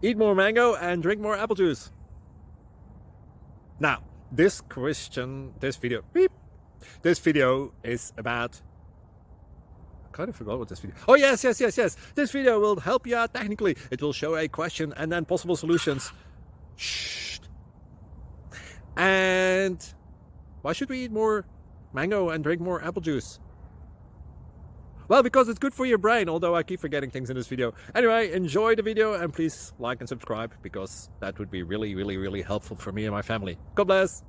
Eat more mango and drink more apple juice. Now, this video is about, I kind of forgot what this video. Oh, yes. This video will help you out technically. It will show a question and then possible solutions. Shh. And why should we eat more mango and drink more apple juice? Well, because it's good for your brain, although I keep forgetting things in this video. Anyway, enjoy the video and please like and subscribe, because that would be really helpful for me and my family. God bless!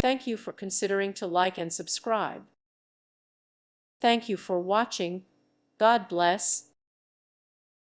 Thank you for considering to like and subscribe. Thank you for watching. God bless.